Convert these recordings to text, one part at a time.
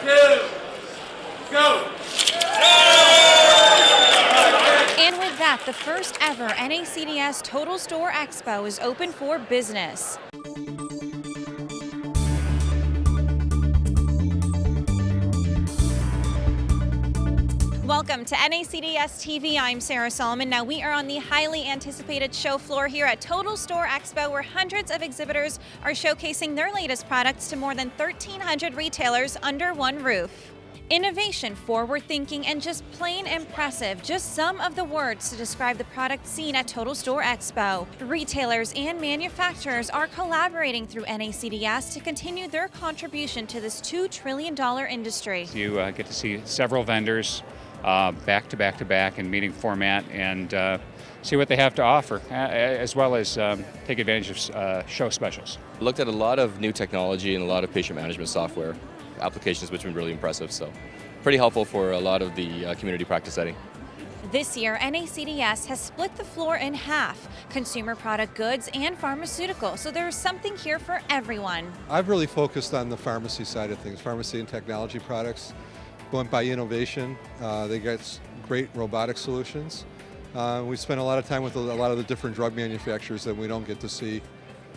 2, go! And with that, the first ever NACDS Total Store Expo is open for business. Welcome to NACDS TV. I'm Sarah Solomon. Now we are on the highly anticipated show floor here at Total Store Expo, where hundreds of exhibitors are showcasing their latest products to more than 1,300 retailers under one roof. Innovation, forward-thinking, and just plain impressive. Just some of the words to describe the product seen at Total Store Expo. Retailers and manufacturers are collaborating through NACDS to continue their contribution to this $2 trillion industry. You get to see several vendors back to back in meeting format and see what they have to offer, as well as take advantage of show specials. I looked at a lot of new technology and a lot of patient management software applications, which have been really impressive. So pretty helpful for a lot of the community practice setting. This year, NACDS has split the floor in half, consumer product goods and pharmaceutical, so there's something here for everyone. I've really focused on the pharmacy side of things, pharmacy and technology products. Going by innovation, they got great robotic solutions. We spent a lot of time with a lot of the different drug manufacturers that we don't get to see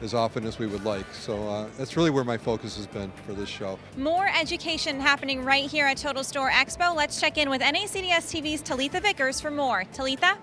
as often as we would like. So that's really where my focus has been for this show. More education happening right here at Total Store Expo. Let's check in with NACDS TV's Talitha Vickers for more. Talitha?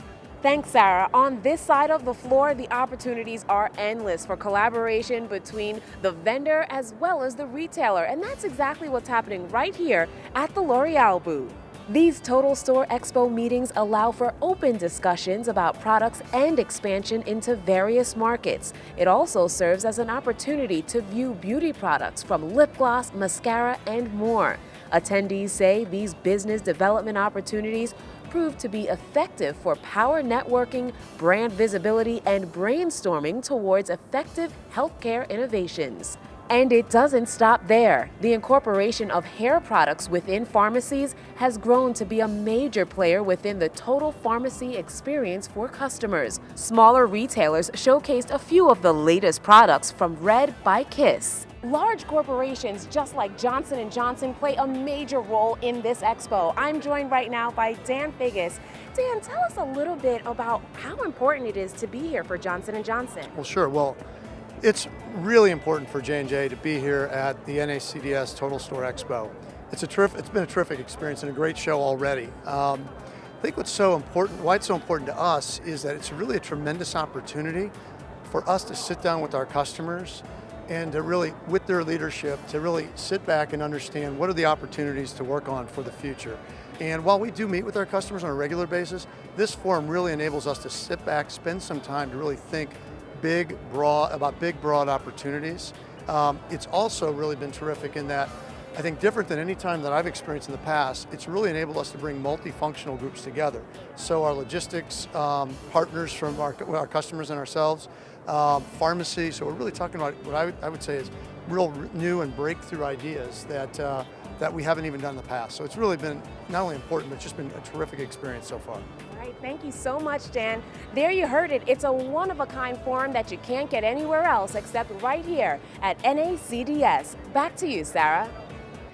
Thanks, Sarah. On this side of the floor, the opportunities are endless for collaboration between the vendor as well as the retailer. And that's exactly what's happening right here at the L'Oreal booth. These Total Store Expo meetings allow for open discussions about products and expansion into various markets. It also serves as an opportunity to view beauty products from lip gloss, mascara, and more. Attendees say these business development opportunities prove to be effective for power networking, brand visibility, and brainstorming towards effective healthcare innovations. And it doesn't stop there. The incorporation of hair products within pharmacies has grown to be a major player within the total pharmacy experience for customers. Smaller retailers showcased a few of the latest products from Red by Kiss. Large corporations just like Johnson & Johnson play a major role in this expo. I'm joined right now by Dan Figgis. Dan, tell us a little bit about how important it is to be here for Johnson & Johnson. Well, sure. Well, it's really important for J&J to be here at the NACDS Total Store Expo. It's been a terrific experience and a great show already. I think why it's so important to us is that it's really a tremendous opportunity for us to sit down with our customers and to really, with their leadership, to really sit back and understand what are the opportunities to work on for the future. And while we do meet with our customers on a regular basis, this forum really enables us to sit back, spend some time to really think big, broad opportunities. It's also really been terrific in that, I think different than any time that I've experienced in the past, it's really enabled us to bring multifunctional groups together. So our logistics partners from our customers and ourselves, pharmacy, so we're really talking about what I would say is real new and breakthrough ideas that we haven't even done in the past. So it's really been not only important, but it's just been a terrific experience so far. All right, thank you so much, Dan. There you heard it. It's a one-of-a-kind forum that you can't get anywhere else except right here at NACDS. Back to you, Sarah.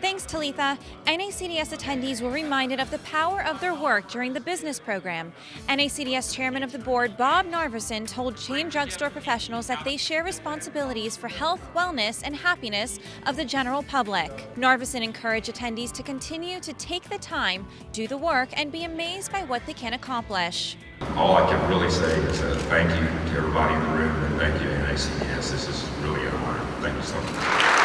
Thanks, Talitha. NACDS attendees were reminded of the power of their work during the business program. NACDS Chairman of the Board, Bob Narveson, told chain drugstore professionals that they share responsibilities for health, wellness, and happiness of the general public. Narveson encouraged attendees to continue to take the time, do the work, and be amazed by what they can accomplish. All I can really say is thank you to everybody in the room, and thank you to NACDS. This is really an honor. Thank you so much.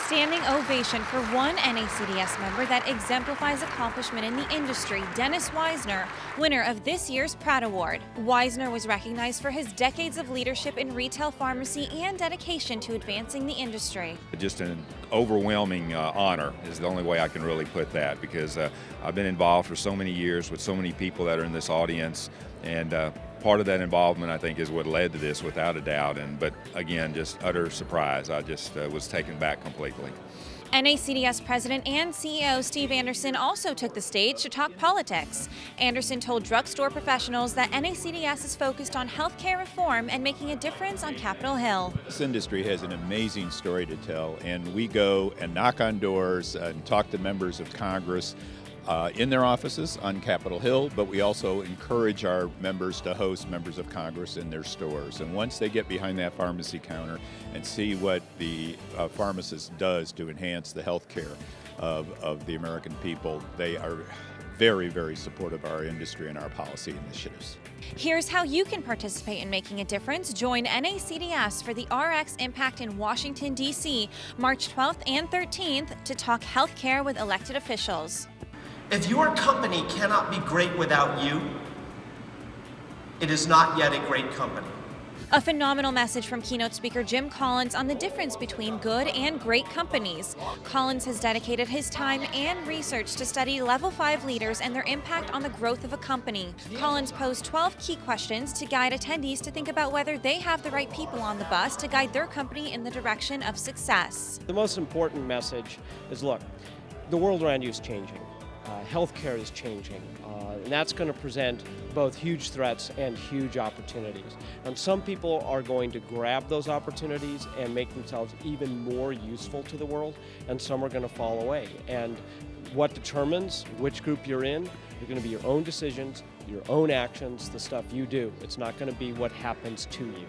Standing ovation for one NACDS member that exemplifies accomplishment in the industry, Dennis Weisner, winner of this year's Pratt Award. Weisner was recognized for his decades of leadership in retail pharmacy and dedication to advancing the industry. Just an overwhelming honor is the only way I can really put that, because I've been involved for so many years with so many people that are in this audience, and part of that involvement, I think, is what led to this, without a doubt. But again, just utter surprise. I just was taken back completely. NACDS President and CEO Steve Anderson also took the stage to talk politics. Anderson told drugstore professionals that NACDS is focused on healthcare reform and making a difference on Capitol Hill. This industry has an amazing story to tell, and we go and knock on doors and talk to members of Congress in their offices on Capitol Hill, but we also encourage our members to host members of Congress in their stores. And once they get behind that pharmacy counter and see what the pharmacist does to enhance the health care of the American people, they are very, very supportive of our industry and our policy initiatives. Here's how you can participate in making a difference. Join NACDS for the RX Impact in Washington, D.C., March 12th and 13th to talk healthcare with elected officials. If your company cannot be great without you, it is not yet a great company. A phenomenal message from keynote speaker Jim Collins on the difference between good and great companies. Collins has dedicated his time and research to study level 5 leaders and their impact on the growth of a company. Collins posed 12 key questions to guide attendees to think about whether they have the right people on the bus to guide their company in the direction of success. The most important message is, look, the world around you is changing. Healthcare is changing, and that's going to present both huge threats and huge opportunities. And some people are going to grab those opportunities and make themselves even more useful to the world, and some are going to fall away. And what determines which group you're in are going to be your own decisions, your own actions, the stuff you do. It's not going to be what happens to you.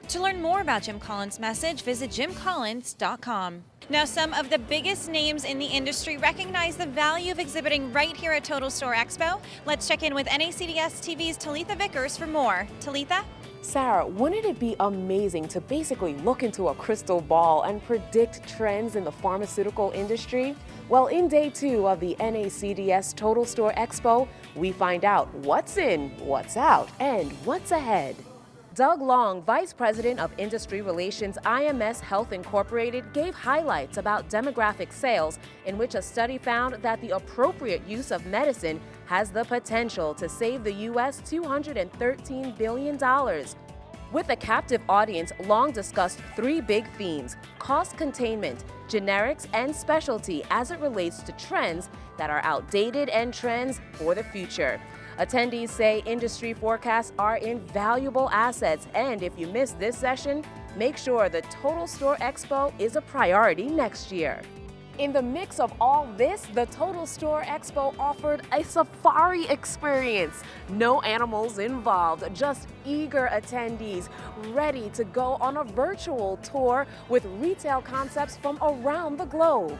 To learn more about Jim Collins' message, visit jimcollins.com. Now, some of the biggest names in the industry recognize the value of exhibiting right here at Total Store Expo. Let's check in with NACDS TV's Talitha Vickers for more. Talitha? Sarah, wouldn't it be amazing to basically look into a crystal ball and predict trends in the pharmaceutical industry? Well, in day 2 of the NACDS Total Store Expo, we find out what's in, what's out, and what's ahead. Doug Long, Vice President of Industry Relations, IMS Health Incorporated, gave highlights about demographic sales, in which a study found that the appropriate use of medicine has the potential to save the U.S. $213 billion. With a captive audience, Long discussed 3 big themes: cost containment, generics, and specialty as it relates to trends that are outdated and trends for the future. Attendees say industry forecasts are invaluable assets, and if you miss this session, make sure the Total Store Expo is a priority next year. In the mix of all this, the Total Store Expo offered a safari experience. No animals involved, just eager attendees ready to go on a virtual tour with retail concepts from around the globe.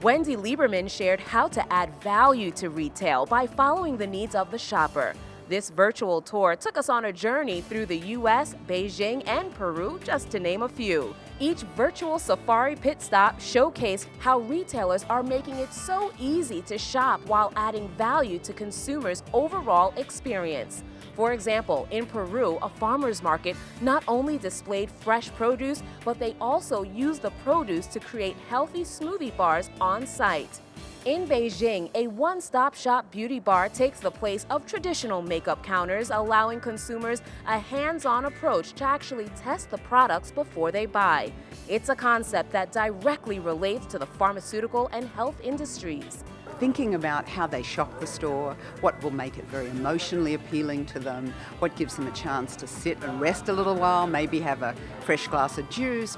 Wendy Lieberman shared how to add value to retail by following the needs of the shopper. This virtual tour took us on a journey through the U.S., Beijing, and Peru, just to name a few. Each virtual safari pit stop showcased how retailers are making it so easy to shop while adding value to consumers' overall experience. For example, in Peru, a farmer's market not only displayed fresh produce, but they also used the produce to create healthy smoothie bars on site. In Beijing, a one-stop shop beauty bar takes the place of traditional makeup counters, allowing consumers a hands-on approach to actually test the products before they buy. It's a concept that directly relates to the pharmaceutical and health industries. Thinking about how they shop the store, what will make it very emotionally appealing to them, what gives them a chance to sit and rest a little while, maybe have a fresh glass of juice.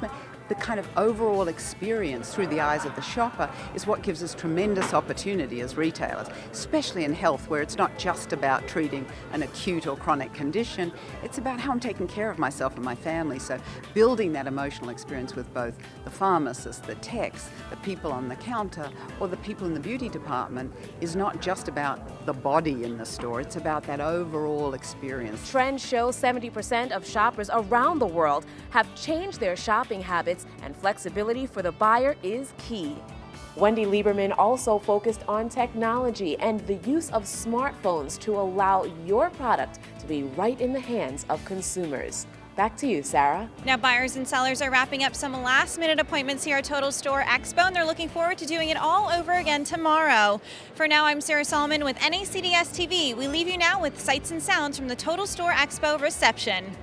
The kind of overall experience through the eyes of the shopper is what gives us tremendous opportunity as retailers, especially in health, where it's not just about treating an acute or chronic condition, it's about how I'm taking care of myself and my family. So building that emotional experience with both the pharmacists, the techs, the people on the counter, or the people in the beauty department is not just about the body in the store, it's about that overall experience. Trends show 70% of shoppers around the world have changed their shopping habits, and flexibility for the buyer is key. Wendy Lieberman also focused on technology and the use of smartphones to allow your product to be right in the hands of consumers. Back to you, Sarah. Now, buyers and sellers are wrapping up some last-minute appointments here at Total Store Expo, and they're looking forward to doing it all over again tomorrow. For now, I'm Sarah Solomon with NACDS TV. We leave you now with sights and sounds from the Total Store Expo reception.